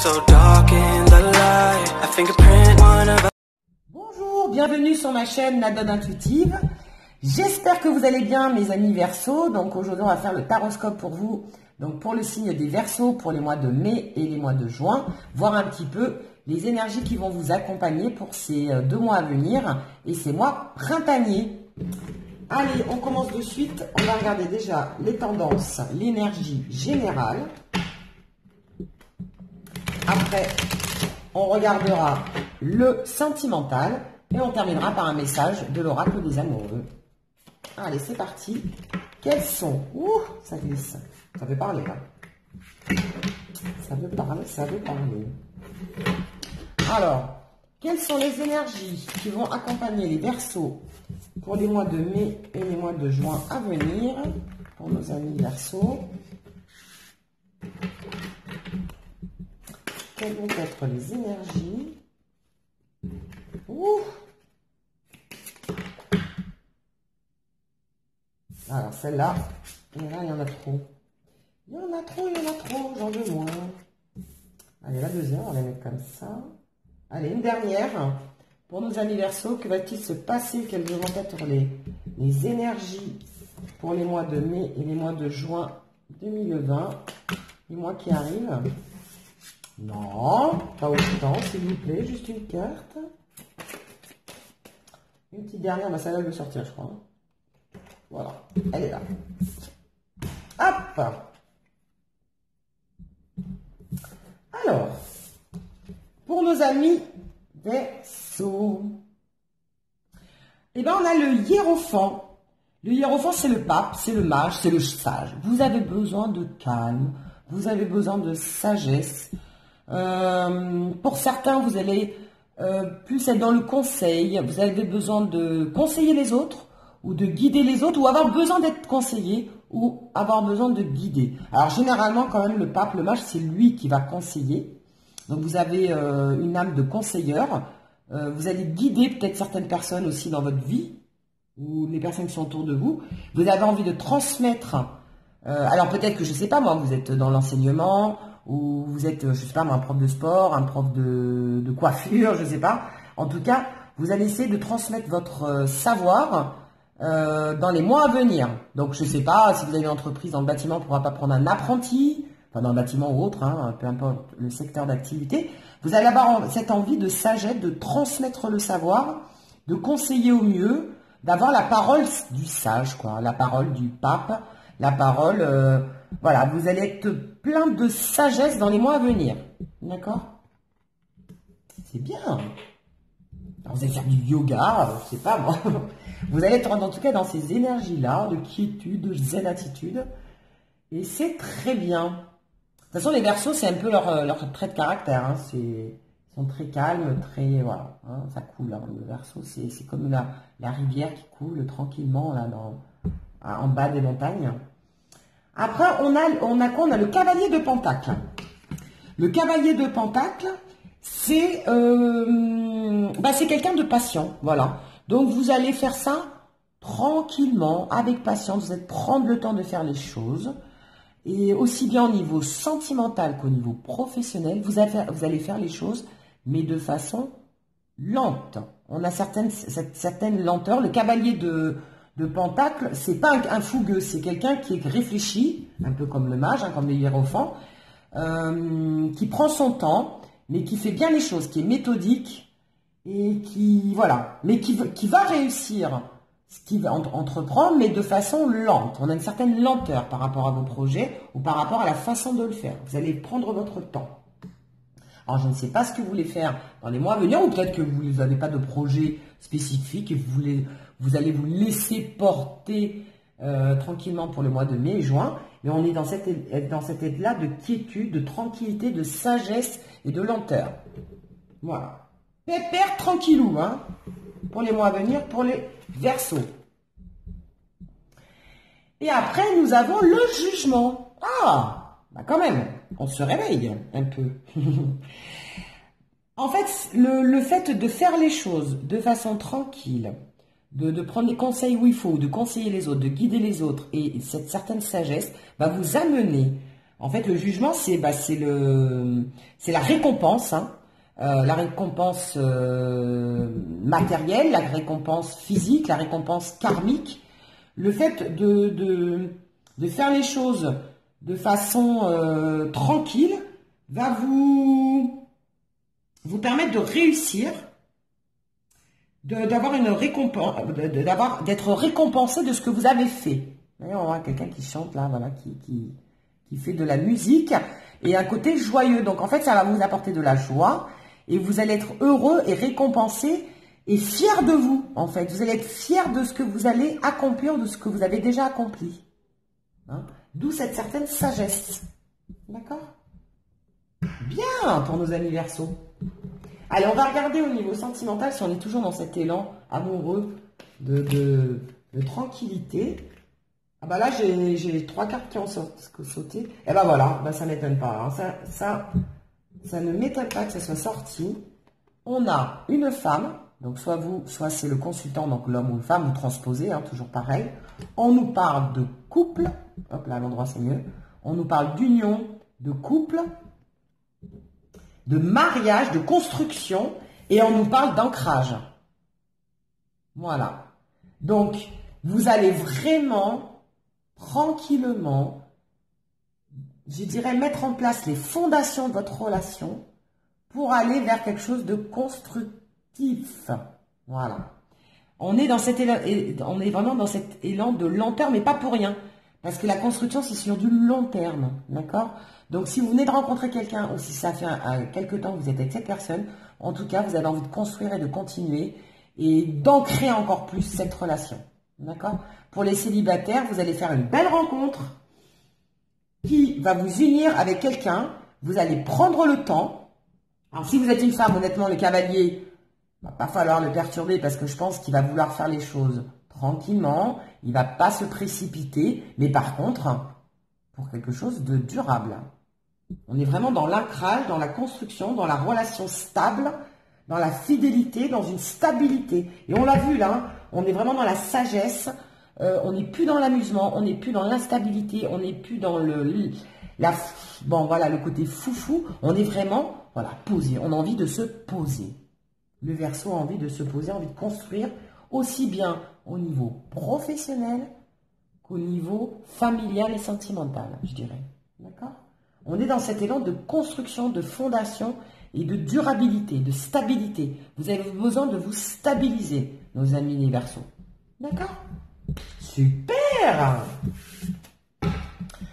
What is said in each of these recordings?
so dark in the light. A fingerprint, one of Bonjour, bienvenue sur ma chaîne La Donne Intuitive. J'espère que vous allez bien mes amis Verseaux. Donc aujourd'hui on va faire le taroscope pour vous. Donc pour le signe des Verseaux pour les mois de mai et les mois de juin. Voir un petit peu les énergies qui vont vous accompagner pour ces 2 mois à venir et ces mois printaniers. Allez, on commence de suite. On va regarder déjà les tendances, l'énergie générale. Après, on regardera le sentimental et on terminera par un message de l'oracle des amoureux. Allez, c'est parti. Quels sont... Ouh, ça glisse. Ça veut parler, là. Ça veut parler, ça veut parler. Alors, quelles sont les énergies qui vont accompagner les Verseaux pour les mois de mai et les mois de juin à venir, pour nos amis Verseaux? Quelles vont être les énergies? Ouh. Alors, celle-là, et là, il y en a trop. Il y en a trop, j'en veux moins. Allez, la deuxième, on va la mettre comme ça. Allez, une dernière. Pour nos amis Verseaux, que va-t-il se passer? Quelles vont être les énergies pour les mois de mai et les mois de juin 2020? Les mois qui arrivent. Non, pas autant, s'il vous plaît, juste une carte. Une petite dernière, bah celle-là, elle veut sortir, je crois. Voilà, elle est là. Hop! Alors, pour nos amis Verseaux, eh bien, on a le hiérophant. Le hiérophant, c'est le pape, c'est le mage, c'est le sage. Vous avez besoin de calme, vous avez besoin de sagesse. Pour certains, vous allez plus être dans le conseil. Vous avez besoin de conseiller les autres ou de guider les autres ou avoir besoin d'être conseillé ou avoir besoin de guider. Alors généralement, quand même, le pape, le mage, c'est lui qui va conseiller. Donc vous avez une âme de conseilleur. Vous allez guider peut-être certaines personnes aussi dans votre vie ou les personnes qui sont autour de vous. Vous avez envie de transmettre. Alors peut-être que, je sais pas moi, vous êtes dans l'enseignement ou vous êtes, je sais pas moi, un prof de sport, un prof de coiffure, je sais pas. En tout cas, vous allez essayer de transmettre votre savoir dans les mois à venir. Donc je sais pas, si vous avez une entreprise dans le bâtiment, on ne pourra pas prendre un apprenti, enfin dans le bâtiment ou autre, hein, peu importe le secteur d'activité. Vous allez avoir cette envie de sagesse, de transmettre le savoir, de conseiller au mieux, d'avoir la parole du sage, quoi, la parole du pape, la parole, voilà, vous allez être plein de sagesse dans les mois à venir. D'accord? C'est bien. Alors, vous allez faire du yoga, je sais pas moi. Vous allez être en tout cas dans ces énergies-là, de quiétude, de zen attitude. Et c'est très bien. De toute façon, les Verseaux, c'est un peu leur trait de caractère. Hein. Ils sont très calmes, très... Voilà, hein, ça coule. Hein. Le Verseau, c'est comme la rivière qui coule tranquillement là, en bas des montagnes. Après, on a quoi? On a le cavalier de Pentacle. Le cavalier de Pentacle, c'est quelqu'un de patient. Voilà. Donc, vous allez faire ça tranquillement, avec patience. Vous allez prendre le temps de faire les choses. Et aussi bien au niveau sentimental qu'au niveau professionnel, vous allez faire les choses, mais de façon lente. On a certaines lenteurs. Le cavalier de Pentacle, c'est pas un fougueux, c'est quelqu'un qui est réfléchi, un peu comme le mage, hein, comme le hiérophant, qui prend son temps, mais qui fait bien les choses, qui est méthodique et qui, voilà, mais qui va réussir ce qu'il va entreprendre, mais de façon lente. On a une certaine lenteur par rapport à vos projets ou par rapport à la façon de le faire. Vous allez prendre votre temps. Alors, je ne sais pas ce que vous voulez faire dans les mois à venir, ou peut-être que vous n'avez pas de projet spécifique et vous allez vous laisser porter tranquillement pour le mois de mai et juin. Mais on est dans cette aide-là de quiétude, de tranquillité, de sagesse et de lenteur. Voilà. Pépère tranquillou, hein, pour les mois à venir, pour les Verseaux. Et après, nous avons le jugement. Ah, bah quand même, on se réveille un peu. En fait, le fait de faire les choses de façon tranquille, de prendre les conseils où il faut, de conseiller les autres, de guider les autres, et cette certaine sagesse va vous amener En fait, le jugement, c'est la récompense, hein. La récompense matérielle, la récompense physique, la récompense karmique. Le fait de faire les choses de façon tranquille va vous permettre de réussir, d'avoir une récompense, d'être récompensé de ce que vous avez fait. Vous voyez, on voit quelqu'un qui chante là, voilà, qui fait de la musique et un côté joyeux. Donc en fait, ça va vous apporter de la joie et vous allez être heureux et récompensé et fier de vous. En fait, vous allez être fier de ce que vous allez accomplir, de ce que vous avez déjà accompli. Hein? D'où cette certaine sagesse. D'accord? Bien pour nos amis Verseaux. Allez, on va regarder au niveau sentimental si on est toujours dans cet élan amoureux de tranquillité. Ah bah là, j'ai 3 cartes qui ont sauté. Et bah voilà, bah ça ne m'étonne pas. Hein. Ça ne m'étonne pas que ça soit sorti. On a une femme, donc soit vous, soit c'est le consultant, donc l'homme ou une femme, ou transposé, hein, toujours pareil. On nous parle de couple. Hop là, à l'endroit c'est mieux. On nous parle d'union, de couple, de mariage, de construction, et on nous parle d'ancrage. Voilà. Donc, vous allez vraiment, tranquillement, je dirais, mettre en place les fondations de votre relation pour aller vers quelque chose de constructif. Voilà. On est vraiment dans cet élan de lenteur, mais pas pour rien. Parce que la construction, c'est sur du long terme. D'accord? Donc, si vous venez de rencontrer quelqu'un, ou si ça fait quelque temps que vous êtes avec cette personne, en tout cas, vous avez envie de construire et de continuer et d'ancrer encore plus cette relation. D'accord? Pour les célibataires, vous allez faire une belle rencontre qui va vous unir avec quelqu'un. Vous allez prendre le temps. Alors, si vous êtes une femme, honnêtement, le cavalier, il va pas falloir le perturber parce que je pense qu'il va vouloir faire les choses tranquillement. Il va pas se précipiter. Mais par contre, pour quelque chose de durable. On est vraiment dans l'ancrage, dans la construction, dans la relation stable, dans la fidélité, dans une stabilité. Et on l'a vu là, on est vraiment dans la sagesse, on n'est plus dans l'amusement, on n'est plus dans l'instabilité, on n'est plus dans le côté foufou, on est vraiment, voilà, posé. On a envie de se poser. Le Verseau a envie de se poser, a envie de construire aussi bien au niveau professionnel qu'au niveau familial et sentimental, je dirais. D'accord ? On est dans cet élan de construction, de fondation et de durabilité, de stabilité. Vous avez besoin de vous stabiliser, nos amis les Verseaux. D'accord? Super!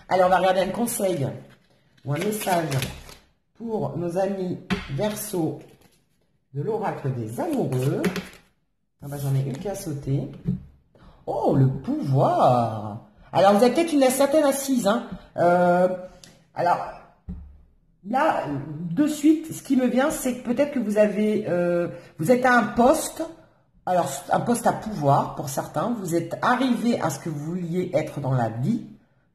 Allez, on va regarder un conseil ou un message pour nos amis Verseaux de l'oracle des amoureux. Ah bah, j'en ai une qui a sauté. Oh, le pouvoir! Alors, vous avez peut-être une certaine assise, hein. Alors, là, de suite, ce qui me vient, c'est que peut-être que vous êtes à un poste, alors un poste à pouvoir pour certains, vous êtes arrivé à ce que vous vouliez être dans la vie,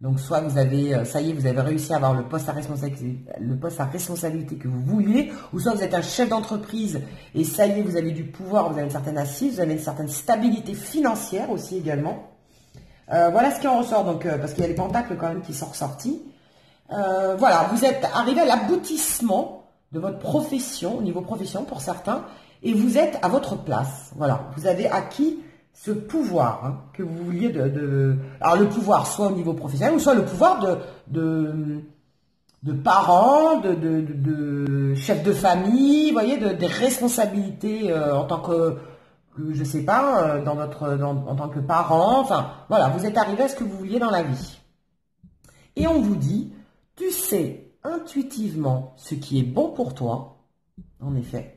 donc soit vous avez, ça y est, vous avez réussi à avoir le poste à responsabilité que vous vouliez, ou soit vous êtes un chef d'entreprise et ça y est, vous avez du pouvoir, vous avez une certaine assise, vous avez une certaine stabilité financière aussi également. Voilà ce qui en ressort, donc parce qu'il y a les pentacles quand même qui sont ressortis. Voilà, vous êtes arrivé à l'aboutissement de votre profession, au niveau profession pour certains, et vous êtes à votre place. Voilà, vous avez acquis ce pouvoir hein, que vous vouliez alors le pouvoir soit au niveau professionnel, ou soit le pouvoir de parents, de chef de famille, vous voyez, des responsabilités en tant que, je sais pas, en tant que parent. Enfin, voilà, vous êtes arrivé à ce que vous vouliez dans la vie. Et on vous dit, tu sais intuitivement ce qui est bon pour toi, en effet,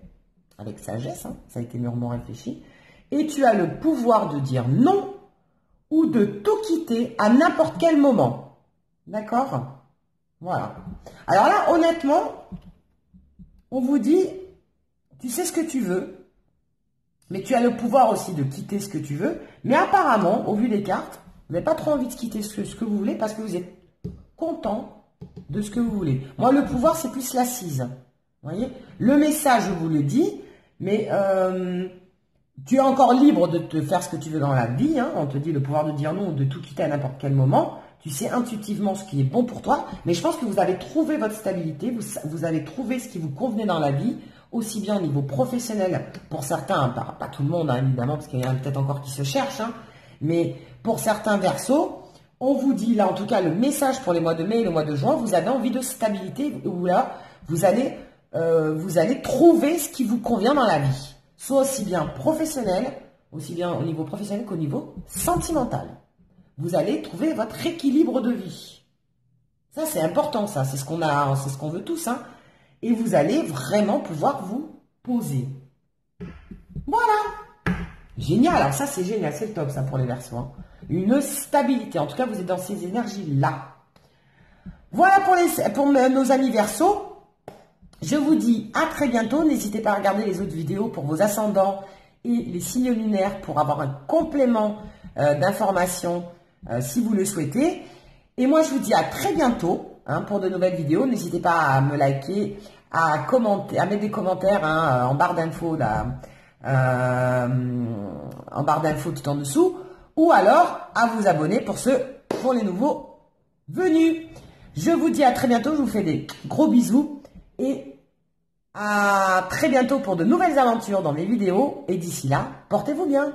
avec sagesse, hein, ça a été mûrement réfléchi, et tu as le pouvoir de dire non ou de tout quitter à n'importe quel moment. D'accord? Voilà. Alors là, honnêtement, on vous dit, tu sais ce que tu veux, mais tu as le pouvoir aussi de quitter ce que tu veux, mais apparemment, au vu des cartes, vous n'avez pas trop envie de quitter ce que vous voulez parce que vous êtes content de ce que vous voulez. Moi, le pouvoir, c'est plus l'assise. Vous voyez? Le message, je vous le dis, mais tu es encore libre de te faire ce que tu veux dans la vie. Hein. On te dit le pouvoir de dire non ou de tout quitter à n'importe quel moment. tu sais intuitivement ce qui est bon pour toi, mais je pense que vous avez trouvé votre stabilité, vous avez trouvé ce qui vous convenait dans la vie, aussi bien au niveau professionnel, pour certains, pas tout le monde hein, évidemment, parce qu'il y en a peut-être encore qui se cherchent, hein, mais pour certains Verseaux, on vous dit là en tout cas le message pour les mois de mai et le mois de juin, vous avez envie de stabilité, où là vous allez trouver ce qui vous convient dans la vie, soit aussi bien professionnel, aussi bien au niveau professionnel qu'au niveau sentimental. Vous allez trouver votre équilibre de vie. Ça, c'est important, ça. C'est ce qu'on a, c'est ce qu'on veut tous, hein. Et vous allez vraiment pouvoir vous poser. Voilà. Génial. Alors ça, c'est génial. C'est le top, ça, pour les Verseaux. Hein. Une stabilité. En tout cas, vous êtes dans ces énergies-là. Voilà pour nos amis Verseaux. Je vous dis à très bientôt. N'hésitez pas à regarder les autres vidéos pour vos ascendants et les signes lunaires pour avoir un complément d'informations si vous le souhaitez. Et moi, je vous dis à très bientôt hein, pour de nouvelles vidéos. N'hésitez pas à me liker, à commenter, à mettre des commentaires hein, en barre d'infos en barre d'infos tout en dessous, ou alors à vous abonner pour les nouveaux venus. Je vous dis à très bientôt. Je vous fais des gros bisous et à très bientôt pour de nouvelles aventures dans mes vidéos. Et d'ici là, portez-vous bien.